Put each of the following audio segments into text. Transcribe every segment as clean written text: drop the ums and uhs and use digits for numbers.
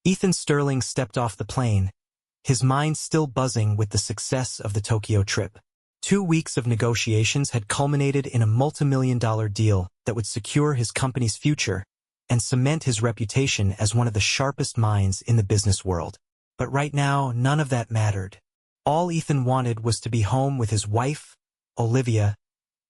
Ethan Sterling stepped off the plane, his mind still buzzing with the success of the Tokyo trip. 2 weeks of negotiations had culminated in a multi-million-dollar deal that would secure his company's future and cement his reputation as one of the sharpest minds in the business world. But right now, none of that mattered. All Ethan wanted was to be home with his wife, Olivia,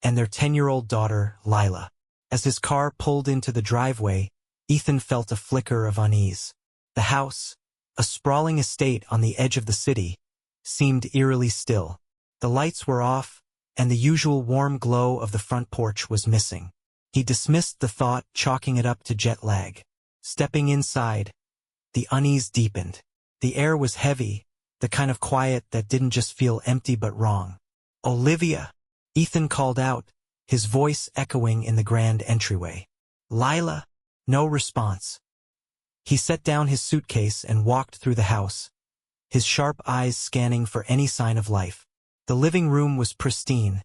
and their 10-year-old daughter, Lila. As his car pulled into the driveway, Ethan felt a flicker of unease. The house, a sprawling estate on the edge of the city, seemed eerily still. The lights were off, and the usual warm glow of the front porch was missing. He dismissed the thought, chalking it up to jet lag. Stepping inside, the unease deepened. The air was heavy, the kind of quiet that didn't just feel empty but wrong. "Olivia!" Ethan called out, his voice echoing in the grand entryway. "Lila?" No response. He set down his suitcase and walked through the house, his sharp eyes scanning for any sign of life. The living room was pristine,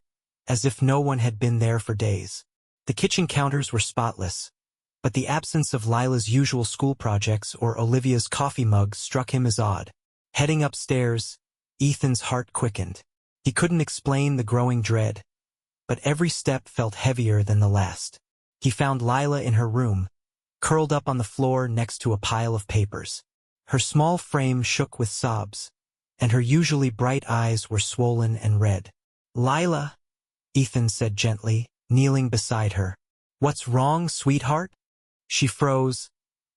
as if no one had been there for days. The kitchen counters were spotless, but the absence of Lila's usual school projects or Olivia's coffee mug struck him as odd. Heading upstairs, Ethan's heart quickened. He couldn't explain the growing dread, but every step felt heavier than the last. He found Lila in her room, curled up on the floor next to a pile of papers. Her small frame shook with sobs, and her usually bright eyes were swollen and red. "Lila," Ethan said gently, kneeling beside her. "What's wrong, sweetheart?" She froze,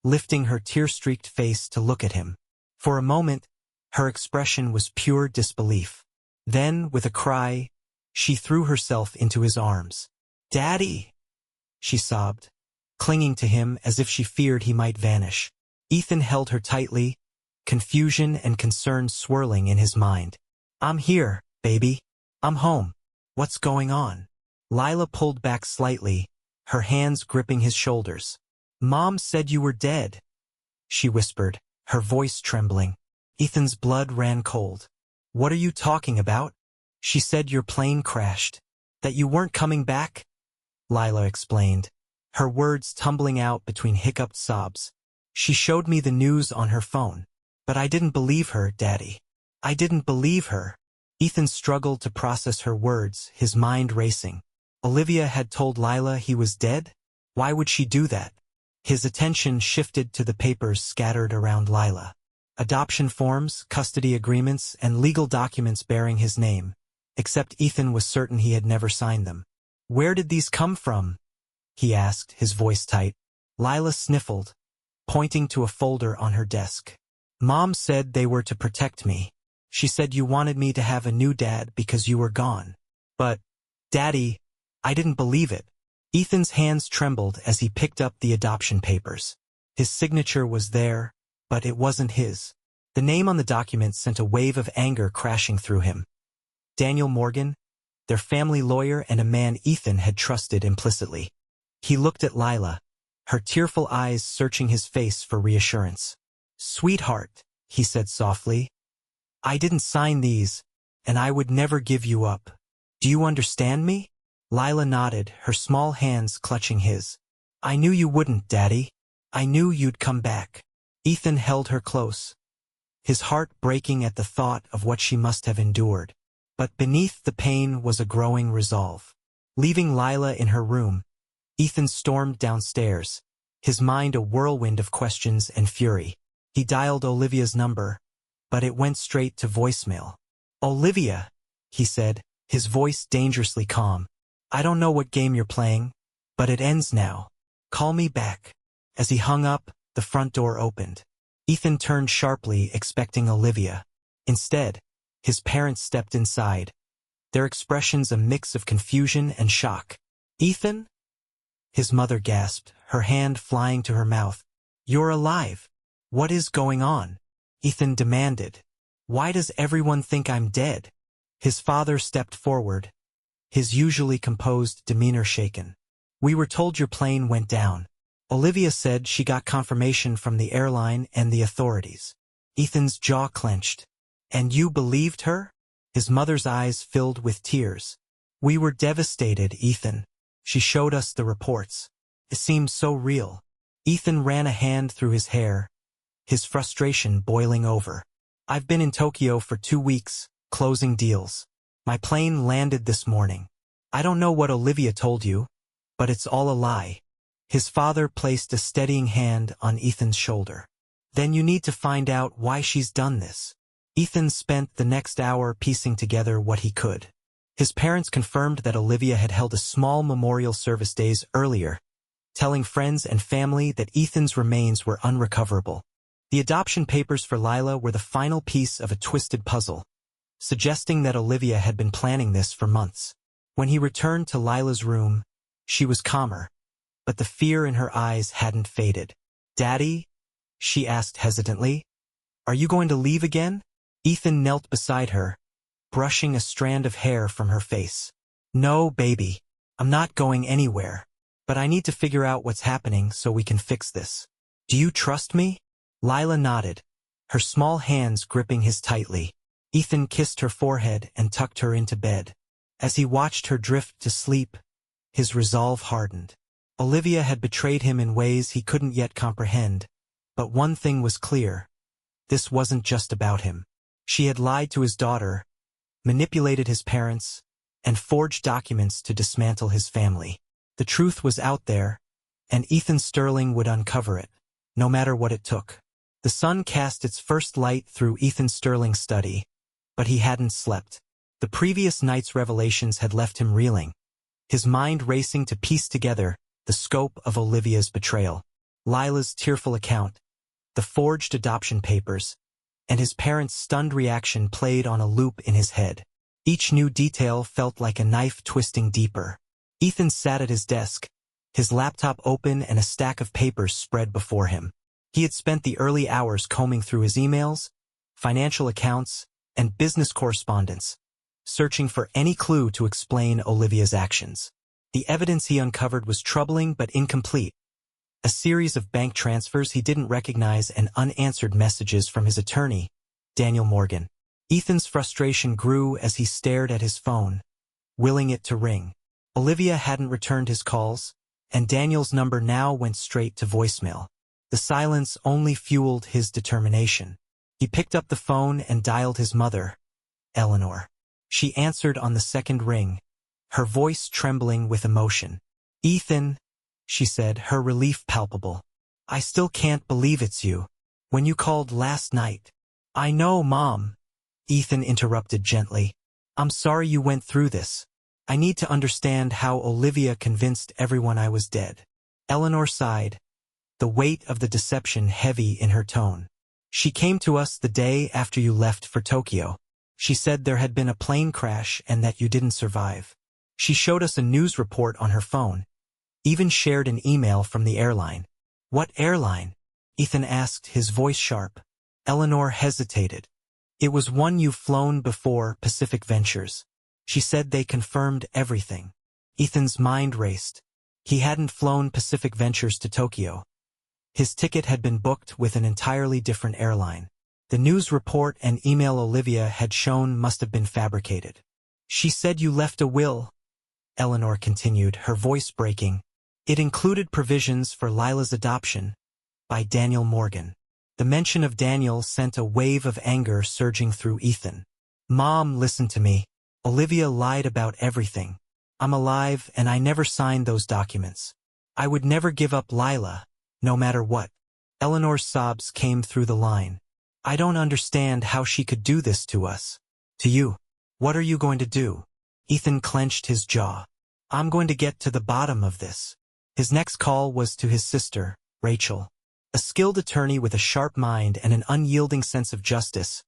lifting her tear-streaked face to look at him. For a moment, her expression was pure disbelief. Then, with a cry, she threw herself into his arms. "Daddy!" she sobbed, clinging to him as if she feared he might vanish. Ethan held her tightly, confusion and concern swirling in his mind. "I'm here, baby. I'm home. What's going on?" Lila pulled back slightly, her hands gripping his shoulders. "Mom said you were dead," she whispered, her voice trembling. Ethan's blood ran cold. "What are you talking about?" "She said your plane crashed, that you weren't coming back," Lila explained, her words tumbling out between hiccuped sobs. "She showed me the news on her phone. But I didn't believe her, Daddy. I didn't believe her." Ethan struggled to process her words, his mind racing. Olivia had told Lila he was dead? Why would she do that? His attention shifted to the papers scattered around Lila. Adoption forms, custody agreements, and legal documents bearing his name. Except Ethan was certain he had never signed them. "Where did these come from?" he asked, his voice tight. Lila sniffled, pointing to a folder on her desk. "Mom said they were to protect me. She said you wanted me to have a new dad because you were gone. But, Daddy, I didn't believe it." Ethan's hands trembled as he picked up the adoption papers. His signature was there, but it wasn't his. The name on the document sent a wave of anger crashing through him. Daniel Morgan, their family lawyer and a man Ethan had trusted implicitly. He looked at Lila, her tearful eyes searching his face for reassurance. "Sweetheart," he said softly, "I didn't sign these, and I would never give you up. Do you understand me?" Lila nodded, her small hands clutching his. "I knew you wouldn't, Daddy. I knew you'd come back." Ethan held her close, his heart breaking at the thought of what she must have endured. But beneath the pain was a growing resolve. Leaving Lila in her room, Ethan stormed downstairs, his mind a whirlwind of questions and fury. He dialed Olivia's number, but it went straight to voicemail. "Olivia," he said, his voice dangerously calm. "I don't know what game you're playing, but it ends now. Call me back." As he hung up, the front door opened. Ethan turned sharply, expecting Olivia. Instead, his parents stepped inside, their expressions a mix of confusion and shock. "Ethan?" his mother gasped, her hand flying to her mouth. "You're alive. What is going on?" Ethan demanded. "Why does everyone think I'm dead?" His father stepped forward, his usually composed demeanor shaken. "We were told your plane went down. Olivia said she got confirmation from the airline and the authorities." Ethan's jaw clenched. "And you believed her?" His mother's eyes filled with tears. "We were devastated, Ethan. She showed us the reports. It seemed so real." Ethan ran a hand through his hair, his frustration boiling over. I've been in Tokyo for 2 weeks, closing deals. My plane landed this morning. I don't know what Olivia told you, but it's all a lie. His father placed a steadying hand on Ethan's shoulder. Then you need to find out why she's done this. Ethan spent the next hour piecing together what he could. His parents confirmed that Olivia had held a small memorial service days earlier, telling friends and family that Ethan's remains were unrecoverable. The adoption papers for Lila were the final piece of a twisted puzzle, suggesting that Olivia had been planning this for months. When he returned to Lila's room, she was calmer, but the fear in her eyes hadn't faded. "Daddy?" she asked hesitantly. "Are you going to leave again?" Ethan knelt beside her, brushing a strand of hair from her face. "No, baby. I'm not going anywhere. But I need to figure out what's happening so we can fix this. Do you trust me?" Lila nodded, her small hands gripping his tightly. Ethan kissed her forehead and tucked her into bed. As he watched her drift to sleep, his resolve hardened. Olivia had betrayed him in ways he couldn't yet comprehend, but one thing was clear. This wasn't just about him. She had lied to his daughter, manipulated his parents, and forged documents to dismantle his family. The truth was out there, and Ethan Sterling would uncover it, no matter what it took. The sun cast its first light through Ethan Sterling's study, but he hadn't slept. The previous night's revelations had left him reeling, his mind racing to piece together the scope of Olivia's betrayal. Lila's tearful account, the forged adoption papers, and his parents' stunned reaction played on a loop in his head. Each new detail felt like a knife twisting deeper. Ethan sat at his desk, his laptop open and a stack of papers spread before him. He had spent the early hours combing through his emails, financial accounts, and business correspondence, searching for any clue to explain Olivia's actions. The evidence he uncovered was troubling but incomplete. A series of bank transfers he didn't recognize and unanswered messages from his attorney, Daniel Morgan. Ethan's frustration grew as he stared at his phone, willing it to ring. Olivia hadn't returned his calls, and Daniel's number now went straight to voicemail. The silence only fueled his determination. He picked up the phone and dialed his mother, Eleanor. She answered on the second ring, her voice trembling with emotion. "Ethan," she said, her relief palpable. "I still can't believe it's you. When you called last night." "I know, Mom," Ethan interrupted gently. "I'm sorry you went through this. I need to understand how Olivia convinced everyone I was dead." Eleanor sighed, the weight of the deception heavy in her tone. "She came to us the day after you left for Tokyo. She said there had been a plane crash and that you didn't survive. She showed us a news report on her phone, even shared an email from the airline." "What airline?" Ethan asked, his voice sharp. Eleanor hesitated. "It was one you've flown before, Pacific Ventures. She said they confirmed everything." Ethan's mind raced. He hadn't flown Pacific Ventures to Tokyo. His ticket had been booked with an entirely different airline. The news report and email Olivia had shown must have been fabricated. "She said you left a will," Eleanor continued, her voice breaking. "It included provisions for Lila's adoption by Daniel Morgan." The mention of Daniel sent a wave of anger surging through Ethan. "Mom, listen to me. Olivia lied about everything. I'm alive and I never signed those documents. I would never give up Lila, no matter what." Eleanor's sobs came through the line. "I don't understand how she could do this to us. To you. What are you going to do?" Ethan clenched his jaw. "I'm going to get to the bottom of this." His next call was to his sister, Rachel. A skilled attorney with a sharp mind and an unyielding sense of justice,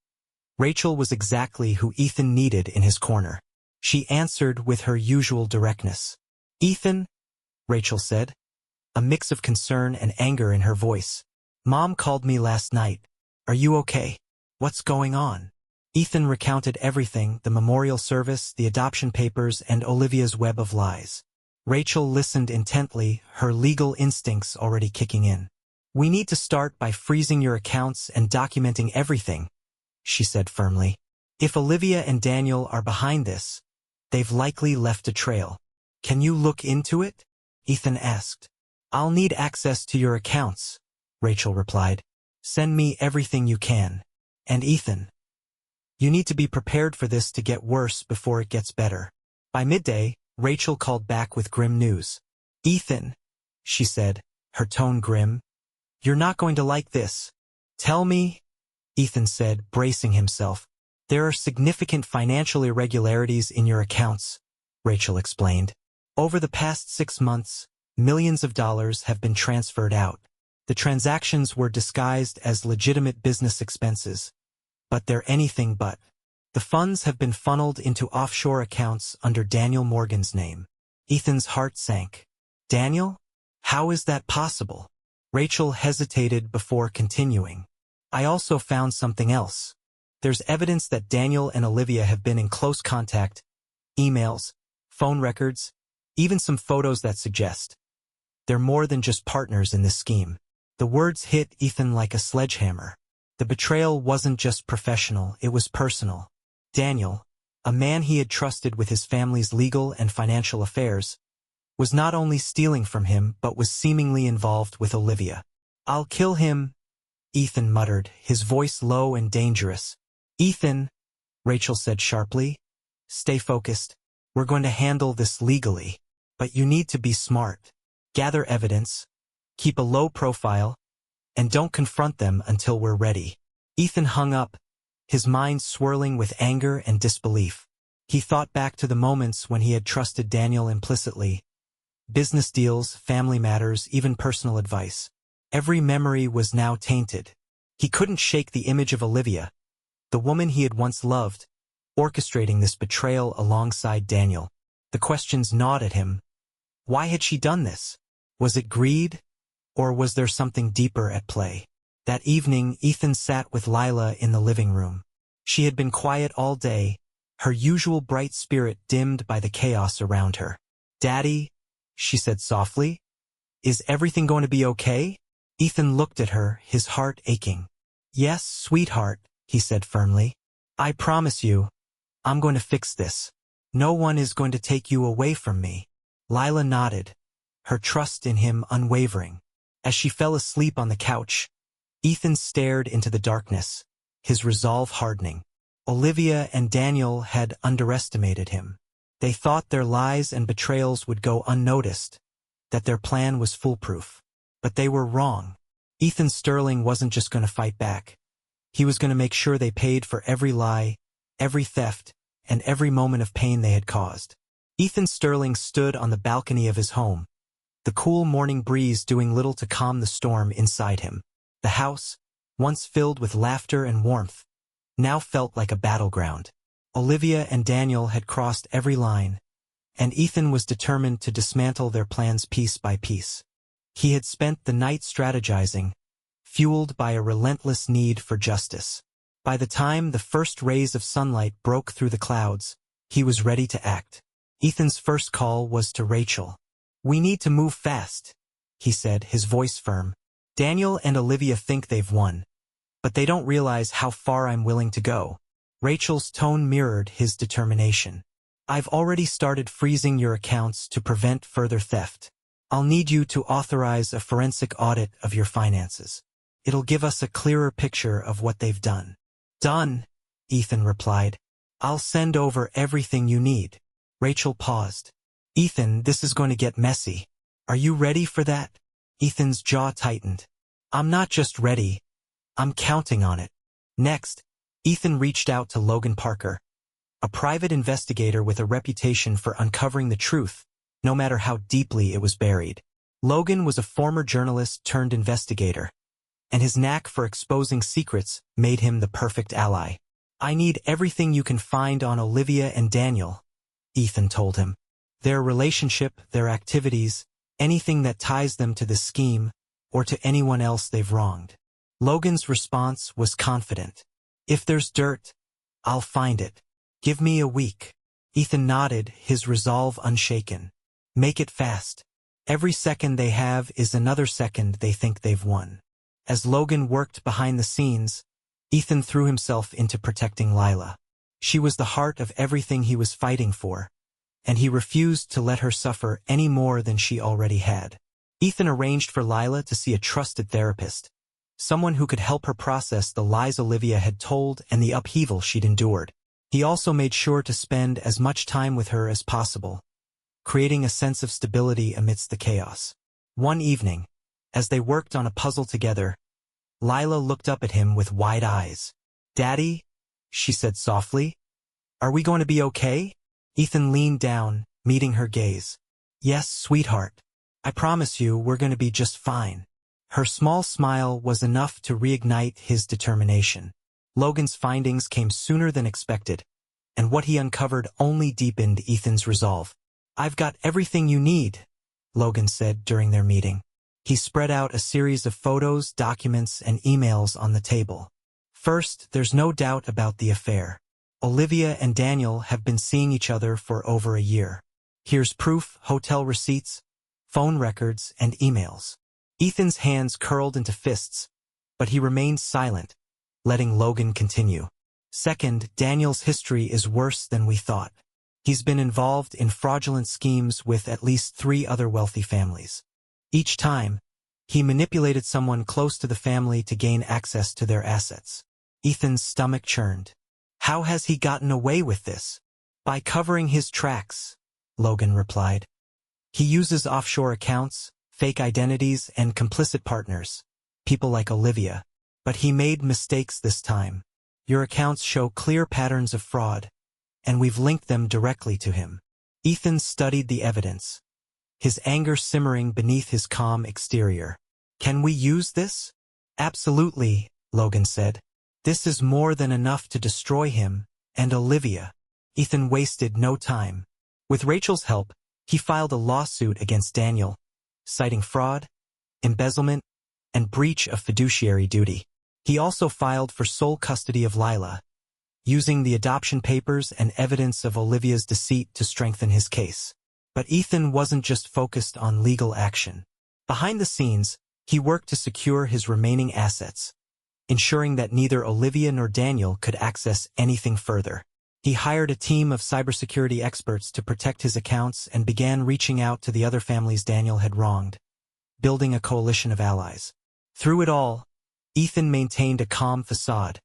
Rachel was exactly who Ethan needed in his corner. She answered with her usual directness. "Ethan," Rachel said, a mix of concern and anger in her voice. "Mom called me last night. Are you okay? What's going on?" Ethan recounted everything, the memorial service, the adoption papers, and Olivia's web of lies. Rachel listened intently, her legal instincts already kicking in. "We need to start by freezing your accounts and documenting everything," she said firmly. "If Olivia and Daniel are behind this, they've likely left a trail." "Can you look into it?" Ethan asked. "I'll need access to your accounts," Rachel replied. Send me everything you can. And Ethan, you need to be prepared for this to get worse before it gets better. By midday, Rachel called back with grim news. Ethan, she said, her tone grim, you're not going to like this. Tell me, Ethan said, bracing himself. There are significant financial irregularities in your accounts, Rachel explained. Over the past 6 months, millions of dollars have been transferred out. The transactions were disguised as legitimate business expenses, but they're anything but. The funds have been funneled into offshore accounts under Daniel Morgan's name. Ethan's heart sank. Daniel? How is that possible? Rachel hesitated before continuing. I also found something else. There's evidence that Daniel and Olivia have been in close contact, emails, phone records, even some photos that suggest they're more than just partners in this scheme. The words hit Ethan like a sledgehammer. The betrayal wasn't just professional, it was personal. Daniel, a man he had trusted with his family's legal and financial affairs, was not only stealing from him but was seemingly involved with Olivia. I'll kill him, Ethan muttered, his voice low and dangerous. Ethan, Rachel said sharply, stay focused. We're going to handle this legally. But you need to be smart. Gather evidence, keep a low profile, and don't confront them until we're ready. Ethan hung up, his mind swirling with anger and disbelief. He thought back to the moments when he had trusted Daniel implicitly. Business deals, family matters, even personal advice. Every memory was now tainted. He couldn't shake the image of Olivia, the woman he had once loved, orchestrating this betrayal alongside Daniel. The questions gnawed at him. Why had she done this? Was it greed? Or was there something deeper at play? That evening, Ethan sat with Lila in the living room. She had been quiet all day, her usual bright spirit dimmed by the chaos around her. Daddy, she said softly, is everything going to be okay? Ethan looked at her, his heart aching. Yes, sweetheart, he said firmly. I promise you, I'm going to fix this. No one is going to take you away from me. Lila nodded, her trust in him unwavering. As she fell asleep on the couch, Ethan stared into the darkness, his resolve hardening. Olivia and Daniel had underestimated him. They thought their lies and betrayals would go unnoticed, that their plan was foolproof. But they were wrong. Ethan Sterling wasn't just going to fight back. He was going to make sure they paid for every lie, every theft, and every moment of pain they had caused. Ethan Sterling stood on the balcony of his home, the cool morning breeze doing little to calm the storm inside him. The house, once filled with laughter and warmth, now felt like a battleground. Olivia and Daniel had crossed every line, and Ethan was determined to dismantle their plans piece by piece. He had spent the night strategizing, fueled by a relentless need for justice. By the time the first rays of sunlight broke through the clouds, he was ready to act. Ethan's first call was to Rachel. We need to move fast, he said, his voice firm. Daniel and Olivia think they've won, but they don't realize how far I'm willing to go. Rachel's tone mirrored his determination. I've already started freezing your accounts to prevent further theft. I'll need you to authorize a forensic audit of your finances. It'll give us a clearer picture of what they've done. Done, Ethan replied. I'll send over everything you need. Rachel paused. Ethan, this is going to get messy. Are you ready for that? Ethan's jaw tightened. I'm not just ready. I'm counting on it. Next, Ethan reached out to Logan Parker, a private investigator with a reputation for uncovering the truth, no matter how deeply it was buried. Logan was a former journalist turned investigator, and his knack for exposing secrets made him the perfect ally. I need everything you can find on Olivia and Daniel, Ethan told him. Their relationship, their activities, anything that ties them to the scheme or to anyone else they've wronged. Logan's response was confident. If there's dirt, I'll find it. Give me a week. Ethan nodded, his resolve unshaken. Make it fast. Every second they have is another second they think they've won. As Logan worked behind the scenes, Ethan threw himself into protecting Lila. She was the heart of everything he was fighting for, and he refused to let her suffer any more than she already had. Ethan arranged for Lila to see a trusted therapist, someone who could help her process the lies Olivia had told and the upheaval she'd endured. He also made sure to spend as much time with her as possible, creating a sense of stability amidst the chaos. One evening, as they worked on a puzzle together, Lila looked up at him with wide eyes. "Daddy," she said softly, "are we going to be okay?" Ethan leaned down, meeting her gaze. "Yes, sweetheart. I promise you we're going to be just fine." Her small smile was enough to reignite his determination. Logan's findings came sooner than expected, and what he uncovered only deepened Ethan's resolve. "I've got everything you need," Logan said during their meeting. He spread out a series of photos, documents, and emails on the table. "First, there's no doubt about the affair. Olivia and Daniel have been seeing each other for over a year. Here's proof, hotel receipts, phone records, and emails." Ethan's hands curled into fists, but he remained silent, letting Logan continue. "Second, Daniel's history is worse than we thought. He's been involved in fraudulent schemes with at least 3 other wealthy families. Each time, he manipulated someone close to the family to gain access to their assets." Ethan's stomach churned. "How has he gotten away with this?" "By covering his tracks," Logan replied. "He uses offshore accounts, fake identities, and complicit partners, people like Olivia. But he made mistakes this time. Your accounts show clear patterns of fraud, and we've linked them directly to him." Ethan studied the evidence, his anger simmering beneath his calm exterior. "Can we use this?" "Absolutely," Logan said. "This is more than enough to destroy him and Olivia." Ethan wasted no time. With Rachel's help, he filed a lawsuit against Daniel, citing fraud, embezzlement, and breach of fiduciary duty. He also filed for sole custody of Lila, using the adoption papers and evidence of Olivia's deceit to strengthen his case. But Ethan wasn't just focused on legal action. Behind the scenes, he worked to secure his remaining assets, ensuring that neither Olivia nor Daniel could access anything further. He hired a team of cybersecurity experts to protect his accounts and began reaching out to the other families Daniel had wronged, building a coalition of allies. Through it all, Ethan maintained a calm facade,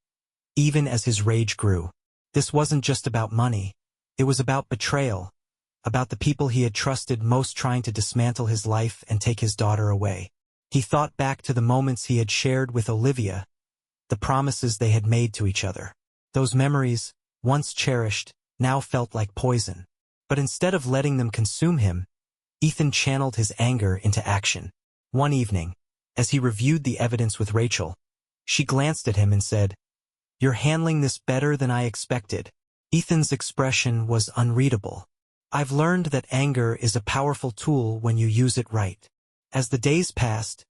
even as his rage grew. This wasn't just about money. It was about betrayal, about the people he had trusted most trying to dismantle his life and take his daughter away. He thought back to the moments he had shared with Olivia, the promises they had made to each other. Those memories, once cherished, now felt like poison. But instead of letting them consume him, Ethan channeled his anger into action. One evening, as he reviewed the evidence with Rachel, she glanced at him and said, "You're handling this better than I expected." Ethan's expression was unreadable. "I've learned that anger is a powerful tool when you use it right." As the days passed,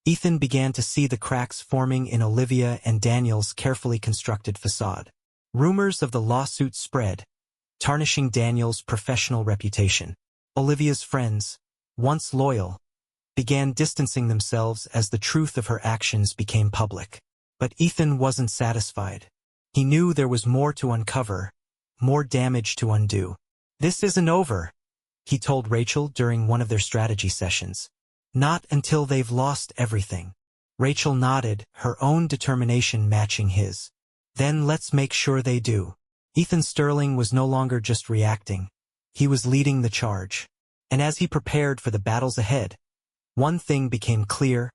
Ethan began to see the cracks forming in Olivia and Daniel's carefully constructed facade. Rumors of the lawsuit spread, tarnishing Daniel's professional reputation. Olivia's friends, once loyal, began distancing themselves as the truth of her actions became public. But Ethan wasn't satisfied. He knew there was more to uncover, more damage to undo. "This isn't over," he told Rachel during one of their strategy sessions. "Not until they've lost everything." Rachel nodded, her own determination matching his. "Then let's make sure they do." Ethan Sterling was no longer just reacting. He was leading the charge. And as he prepared for the battles ahead, one thing became clear.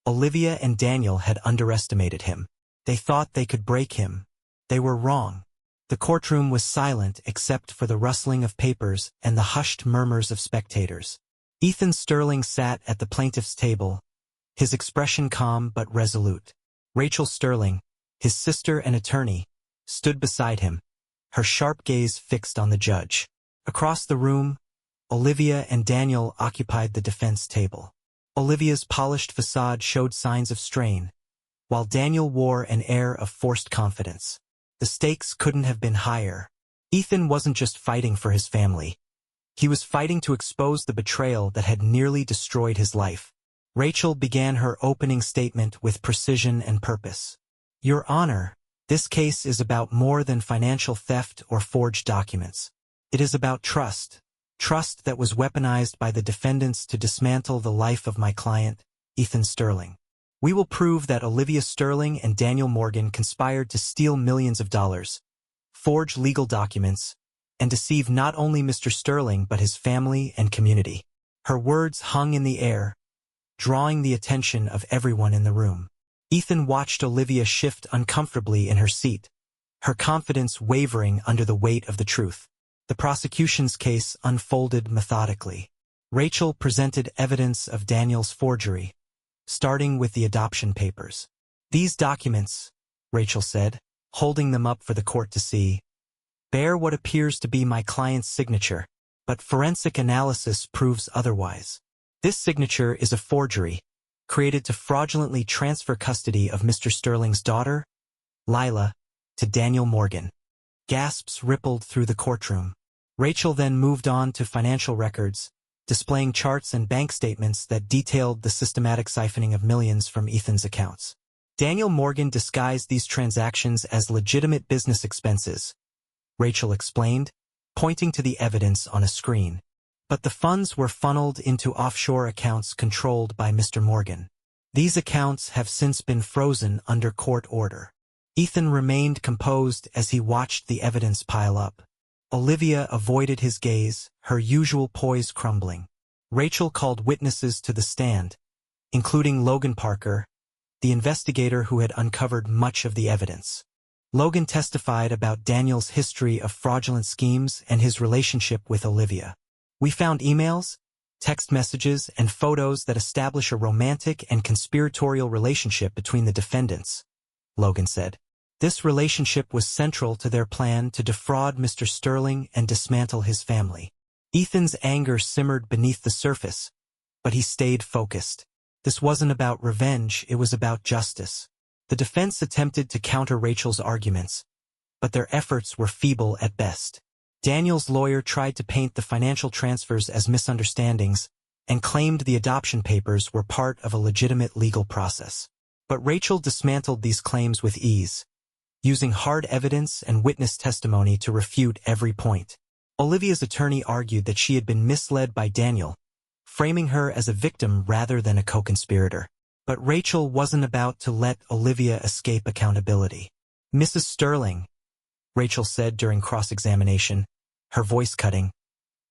Olivia and Daniel had underestimated him. They thought they could break him. They were wrong. The courtroom was silent except for the rustling of papers and the hushed murmurs of spectators. Ethan Sterling sat at the plaintiff's table, his expression calm but resolute. Rachel Sterling, his sister and attorney, stood beside him, her sharp gaze fixed on the judge. Across the room, Olivia and Daniel occupied the defense table. Olivia's polished facade showed signs of strain, while Daniel wore an air of forced confidence. The stakes couldn't have been higher. Ethan wasn't just fighting for his family. He was fighting to expose the betrayal that had nearly destroyed his life. Rachel began her opening statement with precision and purpose. "Your Honor, this case is about more than financial theft or forged documents. It is about trust. Trust that was weaponized by the defendants to dismantle the life of my client, Ethan Sterling." We will prove that Olivia Sterling and Daniel Morgan conspired to steal millions of dollars, forge legal documents, and deceive not only Mr. Sterling but his family and community. Her words hung in the air, drawing the attention of everyone in the room. Ethan watched Olivia shift uncomfortably in her seat, her confidence wavering under the weight of the truth. The prosecution's case unfolded methodically. Rachel presented evidence of Daniel's forgery, starting with the adoption papers. "These documents," Rachel said, holding them up for the court to see, "bear what appears to be my client's signature, but forensic analysis proves otherwise. This signature is a forgery, created to fraudulently transfer custody of Mr. Sterling's daughter, Lila, to Daniel Morgan." Gasps rippled through the courtroom. Rachel then moved on to financial records, displaying charts and bank statements that detailed the systematic siphoning of millions from Ethan's accounts. Daniel Morgan disguised these transactions as legitimate business expenses, Rachel explained, pointing to the evidence on a screen. But the funds were funneled into offshore accounts controlled by Mr. Morgan. These accounts have since been frozen under court order. Ethan remained composed as he watched the evidence pile up. Olivia avoided his gaze, her usual poise crumbling. Rachel called witnesses to the stand, including Logan Parker, the investigator who had uncovered much of the evidence. Logan testified about Daniel's history of fraudulent schemes and his relationship with Olivia. "We found emails, text messages, and photos that establish a romantic and conspiratorial relationship between the defendants," Logan said. "This relationship was central to their plan to defraud Mr. Sterling and dismantle his family." Ethan's anger simmered beneath the surface, but he stayed focused. This wasn't about revenge, it was about justice. The defense attempted to counter Rachel's arguments, but their efforts were feeble at best. Daniel's lawyer tried to paint the financial transfers as misunderstandings and claimed the adoption papers were part of a legitimate legal process. But Rachel dismantled these claims with ease, using hard evidence and witness testimony to refute every point. Olivia's attorney argued that she had been misled by Daniel, framing her as a victim rather than a co-conspirator. But Rachel wasn't about to let Olivia escape accountability. "Mrs. Sterling," Rachel said during cross-examination, her voice cutting,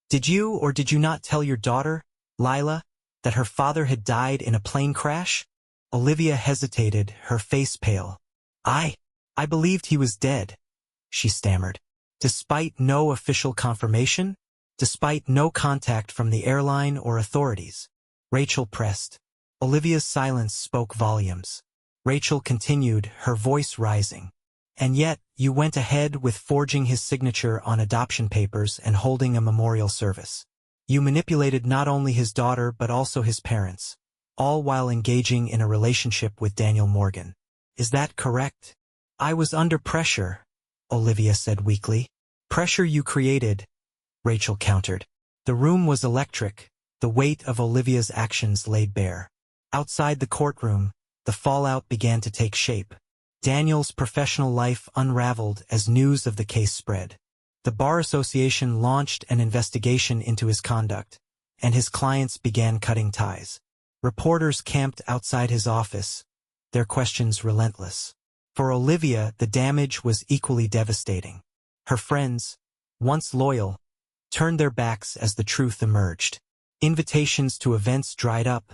"did you or did you not tell your daughter, Lila, that her father had died in a plane crash?" Olivia hesitated, her face pale. I believed he was dead," she stammered. "Despite no official confirmation? Despite no contact from the airline or authorities?" Rachel pressed. Olivia's silence spoke volumes. Rachel continued, her voice rising. "And yet, you went ahead with forging his signature on adoption papers and holding a memorial service. You manipulated not only his daughter but also his parents, all while engaging in a relationship with Daniel Morgan. Is that correct?" "I was under pressure," Olivia said weakly. "Pressure you created," Rachel countered. The room was electric, the weight of Olivia's actions laid bare. Outside the courtroom, the fallout began to take shape. Daniel's professional life unraveled as news of the case spread. The Bar Association launched an investigation into his conduct, and his clients began cutting ties. Reporters camped outside his office, their questions relentless. For Olivia, the damage was equally devastating. Her friends, once loyal, turned their backs as the truth emerged. Invitations to events dried up,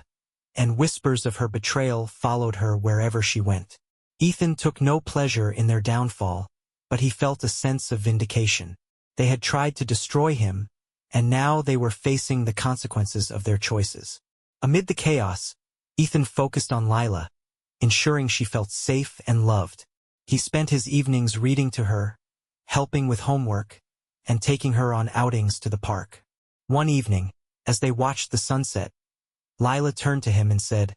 and whispers of her betrayal followed her wherever she went. Ethan took no pleasure in their downfall, but he felt a sense of vindication. They had tried to destroy him, and now they were facing the consequences of their choices. Amid the chaos, Ethan focused on Lila, ensuring she felt safe and loved. He spent his evenings reading to her, helping with homework, and taking her on outings to the park. One evening, as they watched the sunset, Lila turned to him and said,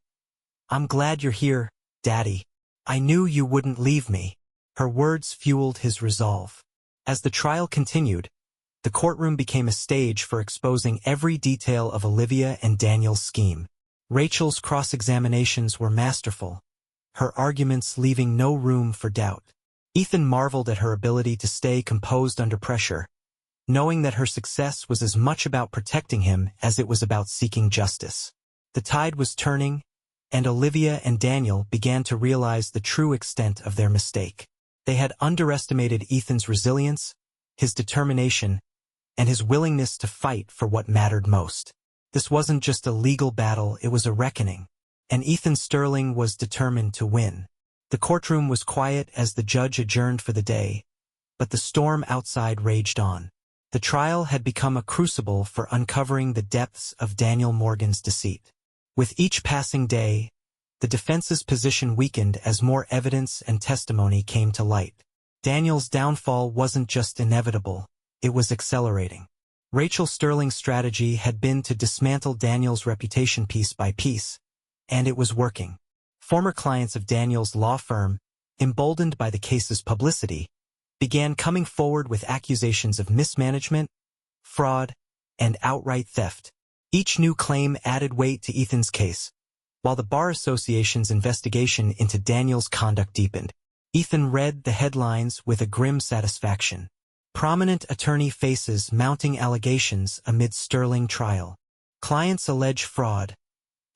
"I'm glad you're here, Daddy. I knew you wouldn't leave me." Her words fueled his resolve. As the trial continued, the courtroom became a stage for exposing every detail of Olivia and Daniel's scheme. Rachel's cross-examinations were masterful, her arguments leaving no room for doubt. Ethan marveled at her ability to stay composed under pressure, knowing that her success was as much about protecting him as it was about seeking justice. The tide was turning, and Olivia and Daniel began to realize the true extent of their mistake. They had underestimated Ethan's resilience, his determination, and his willingness to fight for what mattered most. This wasn't just a legal battle, it was a reckoning, and Ethan Sterling was determined to win. The courtroom was quiet as the judge adjourned for the day, but the storm outside raged on. The trial had become a crucible for uncovering the depths of Daniel Morgan's deceit. With each passing day, the defense's position weakened as more evidence and testimony came to light. Daniel's downfall wasn't just inevitable, it was accelerating. Rachel Sterling's strategy had been to dismantle Daniel's reputation piece by piece, and it was working. Former clients of Daniel's law firm, emboldened by the case's publicity, began coming forward with accusations of mismanagement, fraud, and outright theft. Each new claim added weight to Ethan's case, while the Bar Association's investigation into Daniel's conduct deepened. Ethan read the headlines with a grim satisfaction. Prominent attorney faces mounting allegations amid Sterling trial. Clients allege fraud,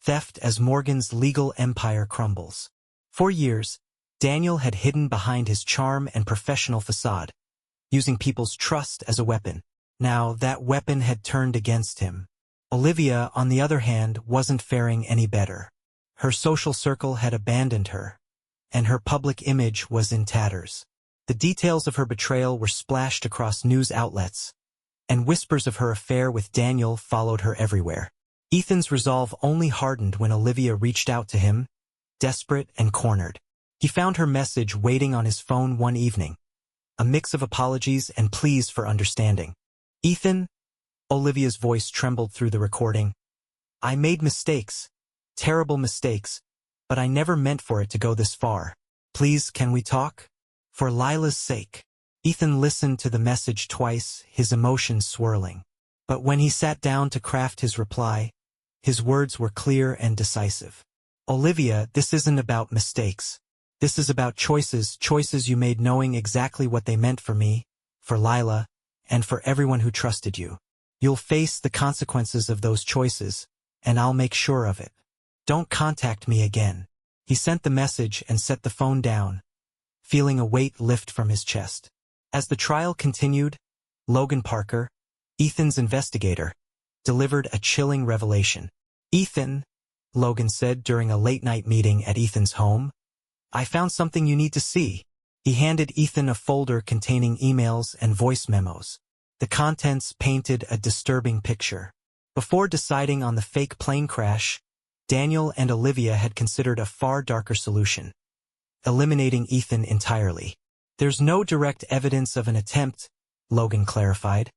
theft as Morgan's legal empire crumbles. For years, Daniel had hidden behind his charm and professional facade, using people's trust as a weapon. Now that weapon had turned against him. Olivia, on the other hand, wasn't faring any better. Her social circle had abandoned her, and her public image was in tatters. The details of her betrayal were splashed across news outlets, and whispers of her affair with Daniel followed her everywhere. Ethan's resolve only hardened when Olivia reached out to him, desperate and cornered. He found her message waiting on his phone one evening, a mix of apologies and pleas for understanding. "Ethan," Olivia's voice trembled through the recording, "I made mistakes, terrible mistakes, but I never meant for it to go this far. Please, can we talk? For Lila's sake." Ethan listened to the message twice, his emotions swirling. But when he sat down to craft his reply, his words were clear and decisive. "Olivia, this isn't about mistakes. This is about choices you made knowing exactly what they meant for me, for Lila, and for everyone who trusted you. You'll face the consequences of those choices, and I'll make sure of it. Don't contact me again." He sent the message and set the phone down, feeling a weight lift from his chest. As the trial continued, Logan Parker, Ethan's investigator, delivered a chilling revelation. "Ethan," Logan said during a late-night meeting at Ethan's home, "I found something you need to see." He handed Ethan a folder containing emails and voice memos. The contents painted a disturbing picture. Before deciding on the fake plane crash, Daniel and Olivia had considered a far darker solution: eliminating Ethan entirely. "There's no direct evidence of an attempt," Logan clarified,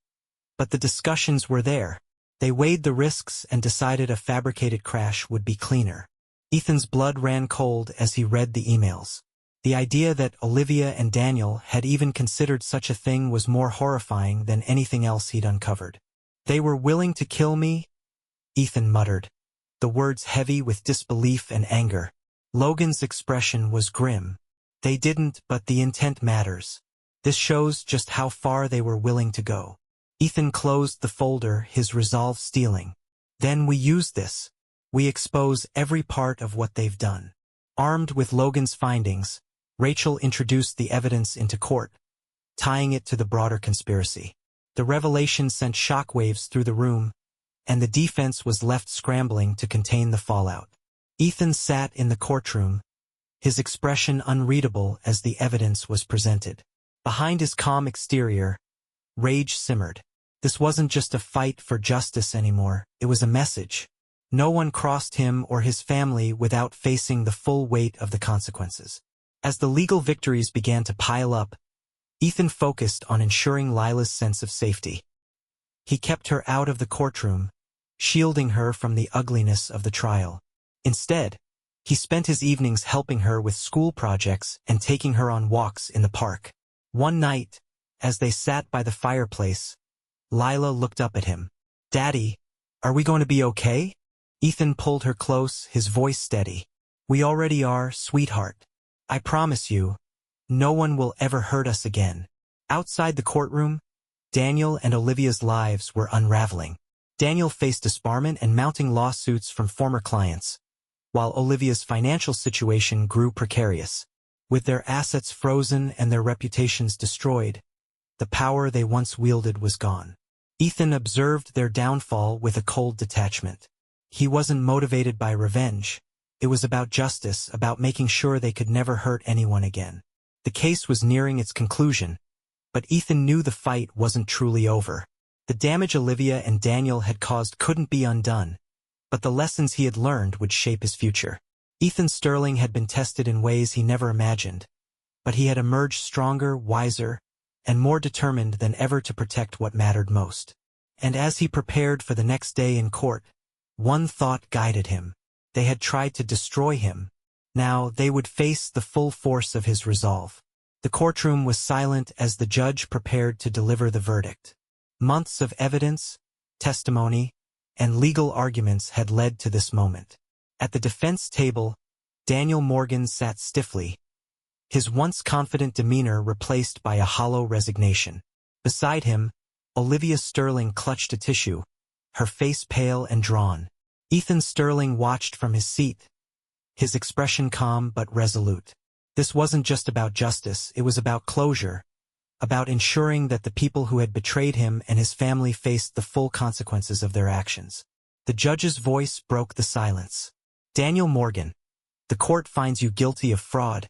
"but the discussions were there. They weighed the risks and decided a fabricated crash would be cleaner." Ethan's blood ran cold as he read the emails. The idea that Olivia and Daniel had even considered such a thing was more horrifying than anything else he'd uncovered. "They were willing to kill me?" Ethan muttered, the words heavy with disbelief and anger. Logan's expression was grim. "They didn't, but the intent matters. This shows just how far they were willing to go." Ethan closed the folder, his resolve steeling. "Then we use this. We expose every part of what they've done." Armed with Logan's findings, Rachel introduced the evidence into court, tying it to the broader conspiracy. The revelation sent shockwaves through the room, and the defense was left scrambling to contain the fallout. Ethan sat in the courtroom, his expression unreadable as the evidence was presented. Behind his calm exterior, rage simmered. This wasn't just a fight for justice anymore, it was a message. No one crossed him or his family without facing the full weight of the consequences. As the legal victories began to pile up, Ethan focused on ensuring Lila's sense of safety. He kept her out of the courtroom, shielding her from the ugliness of the trial. Instead, he spent his evenings helping her with school projects and taking her on walks in the park. One night, as they sat by the fireplace, Lila looked up at him. "Daddy, are we going to be okay?" Ethan pulled her close, his voice steady. "We already are, sweetheart. I promise you, no one will ever hurt us again." Outside the courtroom, Daniel and Olivia's lives were unraveling. Daniel faced disbarment and mounting lawsuits from former clients, while Olivia's financial situation grew precarious. With their assets frozen and their reputations destroyed, the power they once wielded was gone. Ethan observed their downfall with a cold detachment. He wasn't motivated by revenge. It was about justice, about making sure they could never hurt anyone again. The case was nearing its conclusion, but Ethan knew the fight wasn't truly over. The damage Olivia and Daniel had caused couldn't be undone, but the lessons he had learned would shape his future. Ethan Sterling had been tested in ways he never imagined, but he had emerged stronger, wiser, and more determined than ever to protect what mattered most. And as he prepared for the next day in court, one thought guided him. They had tried to destroy him. Now they would face the full force of his resolve. The courtroom was silent as the judge prepared to deliver the verdict. Months of evidence, testimony, and legal arguments had led to this moment. At the defense table, Daniel Morgan sat stiffly, his once confident demeanor replaced by a hollow resignation. Beside him, Olivia Sterling clutched a tissue, her face pale and drawn. Ethan Sterling watched from his seat, his expression calm but resolute. This wasn't just about justice, it was about closure, about ensuring that the people who had betrayed him and his family faced the full consequences of their actions. The judge's voice broke the silence. Daniel Morgan, the court finds you guilty of fraud,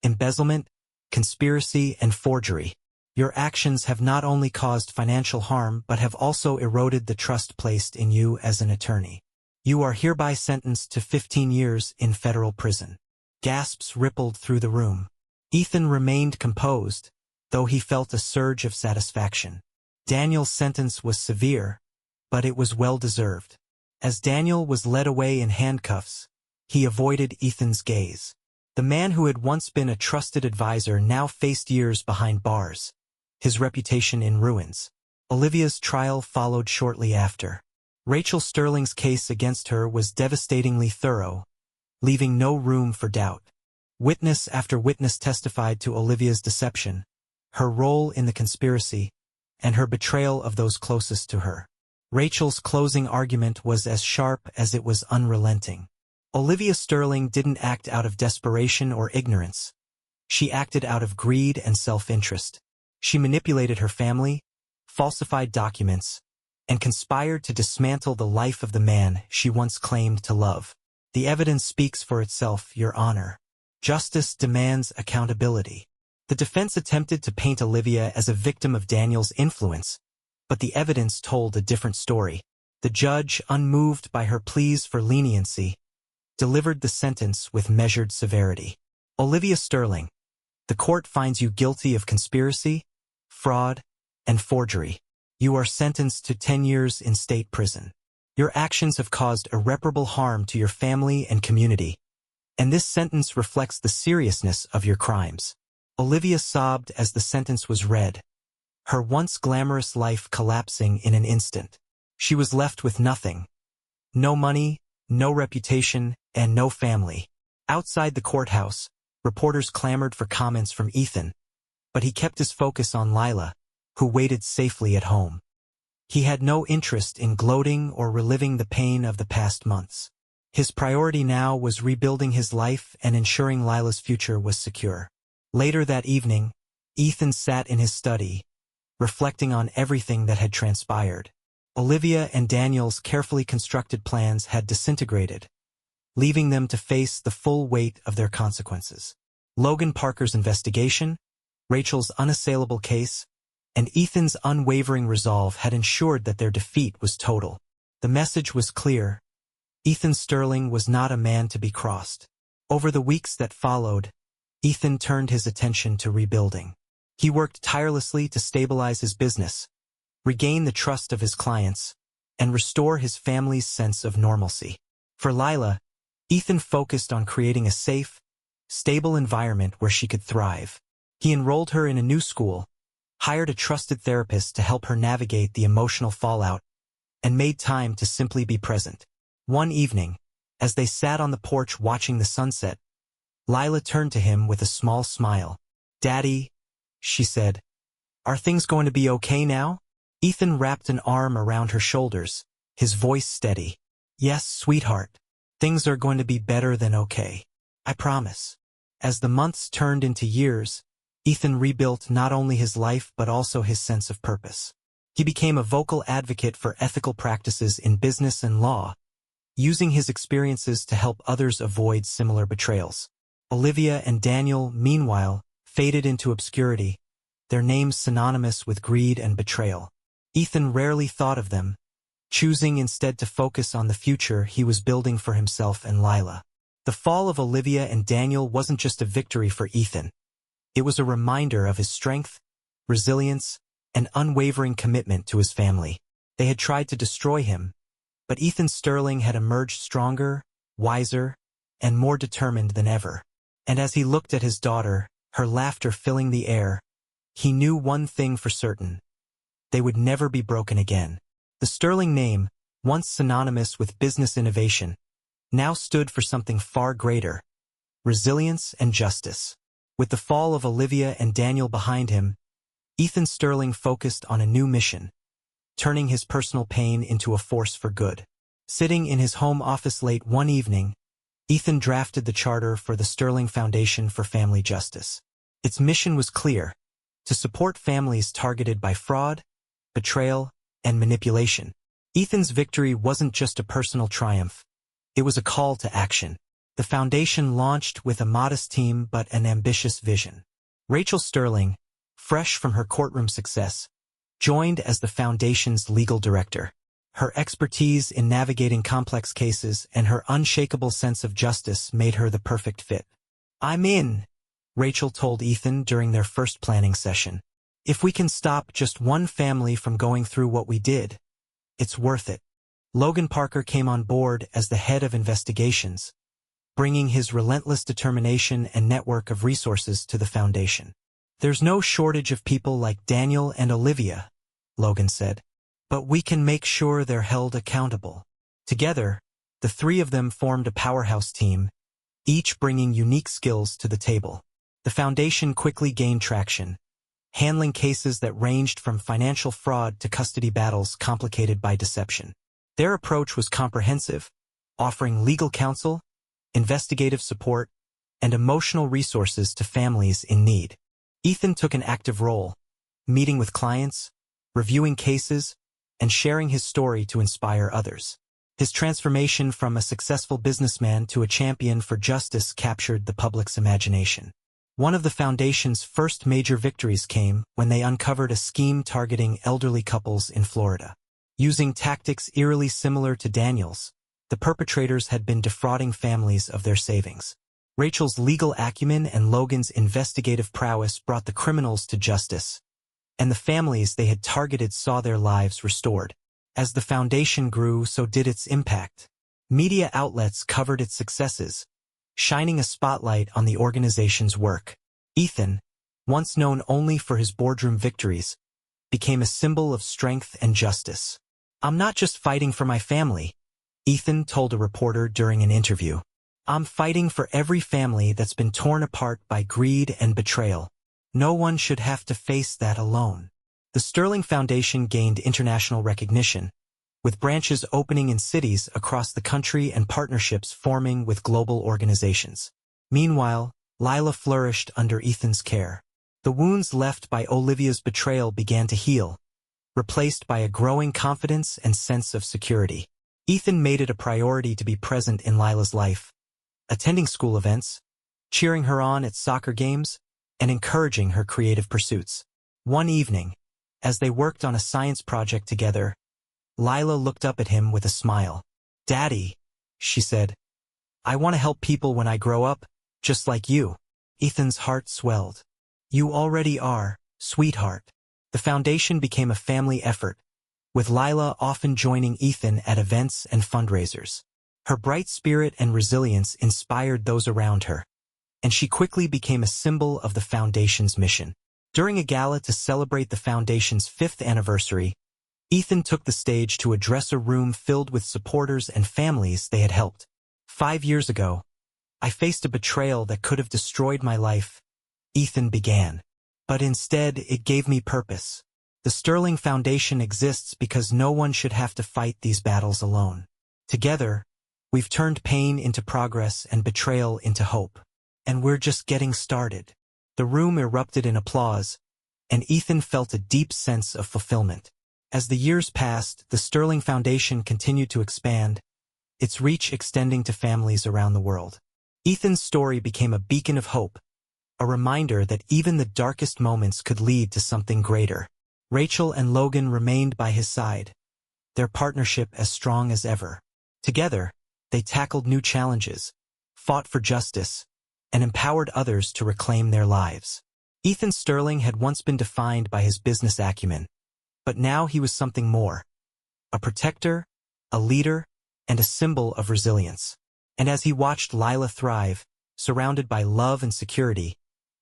embezzlement, conspiracy, and forgery. Your actions have not only caused financial harm but have also eroded the trust placed in you as an attorney. You are hereby sentenced to 15 years in federal prison. Gasps rippled through the room. Ethan remained composed, though he felt a surge of satisfaction. Daniel's sentence was severe, but it was well-deserved. As Daniel was led away in handcuffs, he avoided Ethan's gaze. The man who had once been a trusted advisor now faced years behind bars, his reputation in ruins. Olivia's trial followed shortly after. Rachel Sterling's case against her was devastatingly thorough, leaving no room for doubt. Witness after witness testified to Olivia's deception, her role in the conspiracy, and her betrayal of those closest to her. Rachel's closing argument was as sharp as it was unrelenting. Olivia Sterling didn't act out of desperation or ignorance. She acted out of greed and self-interest. She manipulated her family, falsified documents, and conspired to dismantle the life of the man she once claimed to love. The evidence speaks for itself, Your Honor. Justice demands accountability. The defense attempted to paint Olivia as a victim of Daniel's influence, but the evidence told a different story. The judge, unmoved by her pleas for leniency, delivered the sentence with measured severity. Olivia Sterling, the court finds you guilty of conspiracy, fraud, and forgery. You are sentenced to 10 years in state prison. Your actions have caused irreparable harm to your family and community, and this sentence reflects the seriousness of your crimes. Olivia sobbed as the sentence was read, her once glamorous life collapsing in an instant. She was left with nothing. No money, no reputation, and no family. Outside the courthouse, reporters clamored for comments from Ethan, but he kept his focus on Lila, who waited safely at home. He had no interest in gloating or reliving the pain of the past months. His priority now was rebuilding his life and ensuring Lila's future was secure. Later that evening, Ethan sat in his study, reflecting on everything that had transpired. Olivia and Daniel's carefully constructed plans had disintegrated, leaving them to face the full weight of their consequences. Logan Parker's investigation, Rachel's unassailable case, and Ethan's unwavering resolve had ensured that their defeat was total. The message was clear. Ethan Sterling was not a man to be crossed. Over the weeks that followed, Ethan turned his attention to rebuilding. He worked tirelessly to stabilize his business, regain the trust of his clients, and restore his family's sense of normalcy. For Lila, Ethan focused on creating a safe, stable environment where she could thrive. He enrolled her in a new school, hired a trusted therapist to help her navigate the emotional fallout, and made time to simply be present. One evening, as they sat on the porch watching the sunset, Lila turned to him with a small smile. "Daddy," she said, "are things going to be okay now?" Ethan wrapped an arm around her shoulders, his voice steady. "Yes, sweetheart. Things are going to be better than okay. I promise. As the months turned into years, Ethan rebuilt not only his life but also his sense of purpose. He became a vocal advocate for ethical practices in business and law, using his experiences to help others avoid similar betrayals. Olivia and Daniel, meanwhile, faded into obscurity, their names synonymous with greed and betrayal. Ethan rarely thought of them, choosing instead to focus on the future he was building for himself and Lila. The fall of Olivia and Daniel wasn't just a victory for Ethan. It was a reminder of his strength, resilience, and unwavering commitment to his family. They had tried to destroy him, but Ethan Sterling had emerged stronger, wiser, and more determined than ever. And as he looked at his daughter, her laughter filling the air, he knew one thing for certain. They would never be broken again. The Sterling name, once synonymous with business innovation, now stood for something far greater: resilience and justice. With the fall of Olivia and Daniel behind him, Ethan Sterling focused on a new mission, turning his personal pain into a force for good. Sitting in his home office late one evening, Ethan drafted the charter for the Sterling Foundation for Family Justice. Its mission was clear: to support families targeted by fraud, betrayal, and manipulation. Ethan's victory wasn't just a personal triumph. It was a call to action. The foundation launched with a modest team but an ambitious vision. Rachel Sterling, fresh from her courtroom success, joined as the foundation's legal director. Her expertise in navigating complex cases and her unshakable sense of justice made her the perfect fit. "I'm in," Rachel told Ethan during their first planning session. "If we can stop just one family from going through what we did, it's worth it." Logan Parker came on board as the head of investigations, bringing his relentless determination and network of resources to the foundation. "There's no shortage of people like Daniel and Olivia," Logan said, "but we can make sure they're held accountable." Together, the three of them formed a powerhouse team, each bringing unique skills to the table. The foundation quickly gained traction, handling cases that ranged from financial fraud to custody battles complicated by deception. Their approach was comprehensive, offering legal counsel, investigative support, and emotional resources to families in need. Ethan took an active role, meeting with clients, reviewing cases, and sharing his story to inspire others. His transformation from a successful businessman to a champion for justice captured the public's imagination. One of the foundation's first major victories came when they uncovered a scheme targeting elderly couples in Florida. Using tactics eerily similar to Daniel's, the perpetrators had been defrauding families of their savings. Rachel's legal acumen and Logan's investigative prowess brought the criminals to justice, and the families they had targeted saw their lives restored. As the foundation grew, so did its impact. Media outlets covered its successes, shining a spotlight on the organization's work. Ethan, once known only for his boardroom victories, became a symbol of strength and justice. "I'm not just fighting for my family," Ethan told a reporter during an interview. "I'm fighting for every family that's been torn apart by greed and betrayal. No one should have to face that alone." The Sterling Foundation gained international recognition, with branches opening in cities across the country and partnerships forming with global organizations. Meanwhile, Lila flourished under Ethan's care. The wounds left by Olivia's betrayal began to heal, replaced by a growing confidence and sense of security. Ethan made it a priority to be present in Lila's life, attending school events, cheering her on at soccer games, and encouraging her creative pursuits. One evening, as they worked on a science project together, Lila looked up at him with a smile. "Daddy," she said, "I want to help people when I grow up, just like you." Ethan's heart swelled. "You already are, sweetheart." The foundation became a family effort, with Lila often joining Ethan at events and fundraisers. Her bright spirit and resilience inspired those around her, and she quickly became a symbol of the foundation's mission. During a gala to celebrate the foundation's 5th anniversary, Ethan took the stage to address a room filled with supporters and families they had helped. "5 years ago, I faced a betrayal that could have destroyed my life," Ethan began. "But instead, it gave me purpose. The Sterling Foundation exists because no one should have to fight these battles alone. Together, We've turned pain into progress and betrayal into hope. And we're just getting started. The room erupted in applause, and Ethan felt a deep sense of fulfillment. As the years passed, the Sterling Foundation continued to expand, its reach extending to families around the world. Ethan's story became a beacon of hope, a reminder that even the darkest moments could lead to something greater. Rachel and Logan remained by his side, their partnership as strong as ever. Together, they tackled new challenges, fought for justice, and empowered others to reclaim their lives. Ethan Sterling had once been defined by his business acumen, but now he was something more. A protector, a leader, and a symbol of resilience. And as he watched Lila thrive, surrounded by love and security,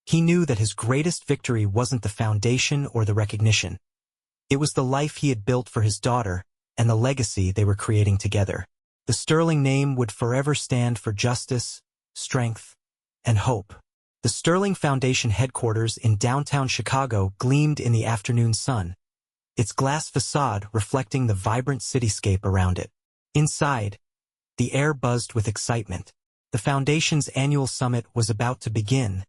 he knew that his greatest victory wasn't the foundation or the recognition. It was the life he had built for his daughter and the legacy they were creating together. The Sterling name would forever stand for justice, strength, and hope. The Sterling Foundation headquarters in downtown Chicago gleamed in the afternoon sun, its glass facade reflecting the vibrant cityscape around it. Inside, the air buzzed with excitement. The Foundation's annual summit was about to begin,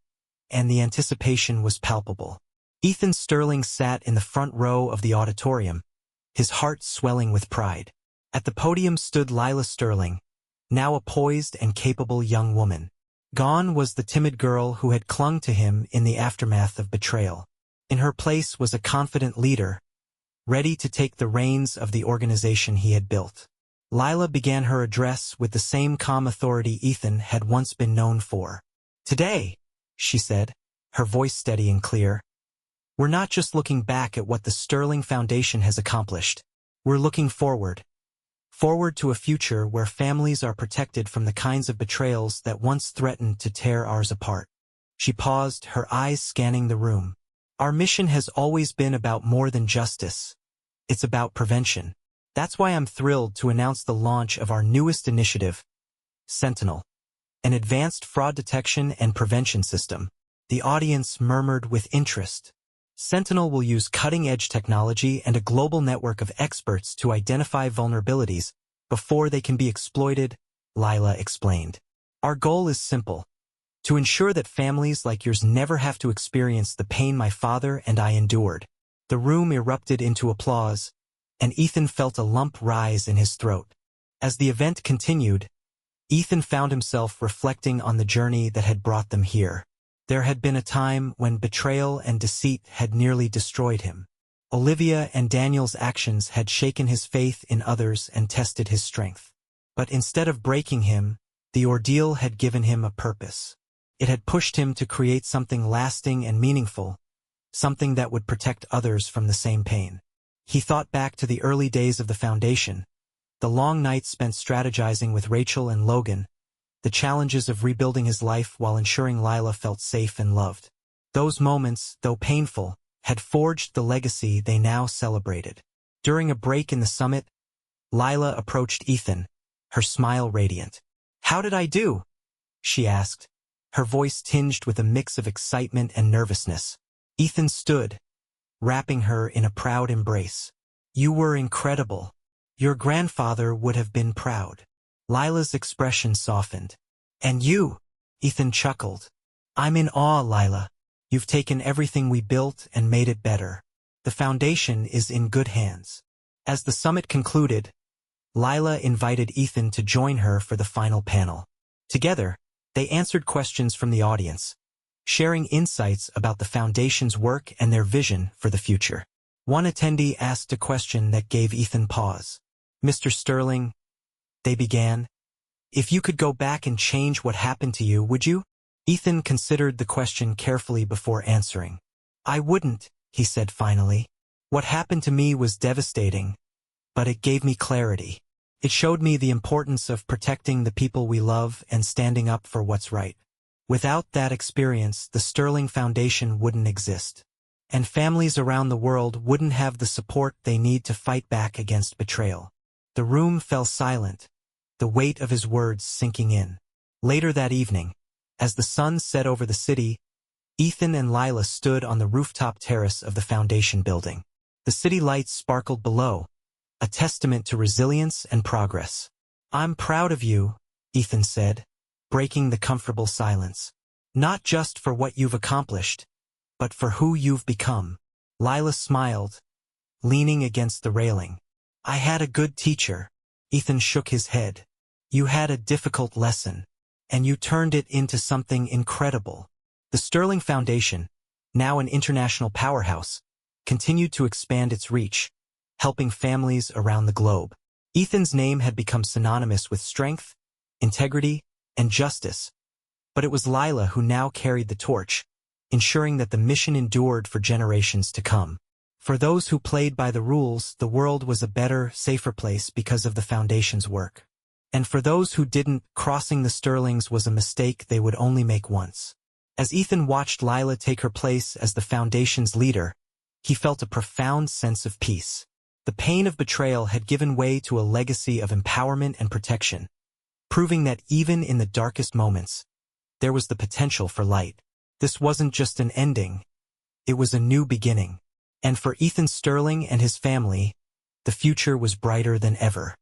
and the anticipation was palpable. Ethan Sterling sat in the front row of the auditorium, his heart swelling with pride. At the podium stood Lila Sterling, now a poised and capable young woman. Gone was the timid girl who had clung to him in the aftermath of betrayal. In her place was a confident leader, ready to take the reins of the organization he had built. Lila began her address with the same calm authority Ethan had once been known for. "Today," she said, her voice steady and clear, "we're not just looking back at what the Sterling Foundation has accomplished. We're looking forward. Forward to a future where families are protected from the kinds of betrayals that once threatened to tear ours apart." She paused, her eyes scanning the room. "Our mission has always been about more than justice. It's about prevention. That's why I'm thrilled to announce the launch of our newest initiative, Sentinel, an advanced fraud detection and prevention system." The audience murmured with interest. Sentinel will use cutting-edge technology and a global network of experts to identify vulnerabilities before they can be exploited, Lila explained. "Our goal is simple: to ensure that families like yours never have to experience the pain my father and I endured." The room erupted into applause, and Ethan felt a lump rise in his throat. As the event continued, Ethan found himself reflecting on the journey that had brought them here. There had been a time when betrayal and deceit had nearly destroyed him. Olivia and Daniel's actions had shaken his faith in others and tested his strength. But instead of breaking him, the ordeal had given him a purpose. It had pushed him to create something lasting and meaningful, something that would protect others from the same pain. He thought back to the early days of the Foundation, the long nights spent strategizing with Rachel and Logan, the challenges of rebuilding his life while ensuring Lila felt safe and loved. Those moments, though painful, had forged the legacy they now celebrated. During a break in the summit, Lila approached Ethan, her smile radiant. "How did I do?" she asked, her voice tinged with a mix of excitement and nervousness. Ethan stood, wrapping her in a proud embrace. "You were incredible. Your grandfather would have been proud." Lila's expression softened. "And you?" Ethan chuckled. "I'm in awe, Lila. You've taken everything we built and made it better. The Foundation is in good hands." As the summit concluded, Lila invited Ethan to join her for the final panel. Together, they answered questions from the audience, sharing insights about the Foundation's work and their vision for the future. One attendee asked a question that gave Ethan pause. "Mr. Sterling," they began, "if you could go back and change what happened to you, would you?" Ethan considered the question carefully before answering. "I wouldn't," he said finally. "What happened to me was devastating, but it gave me clarity. It showed me the importance of protecting the people we love and standing up for what's right. Without that experience, the Sterling Foundation wouldn't exist, and families around the world wouldn't have the support they need to fight back against betrayal." The room fell silent, the weight of his words sinking in. Later that evening, as the sun set over the city, Ethan and Lila stood on the rooftop terrace of the Foundation building. The city lights sparkled below, a testament to resilience and progress. I'm proud of you, Ethan said, breaking the comfortable silence. Not just for what you've accomplished, but for who you've become. Lila smiled, leaning against the railing. I had a good teacher. Ethan shook his head. You had a difficult lesson, and you turned it into something incredible. The Sterling Foundation, now an international powerhouse, continued to expand its reach, helping families around the globe. Ethan's name had become synonymous with strength, integrity, and justice, but it was Lila who now carried the torch, ensuring that the mission endured for generations to come. For those who played by the rules, the world was a better, safer place because of the Foundation's work. And for those who didn't, crossing the Sterlings was a mistake they would only make once. As Ethan watched Lila take her place as the Foundation's leader, he felt a profound sense of peace. The pain of betrayal had given way to a legacy of empowerment and protection, proving that even in the darkest moments, there was the potential for light. This wasn't just an ending, it was a new beginning. And for Ethan Sterling and his family, the future was brighter than ever.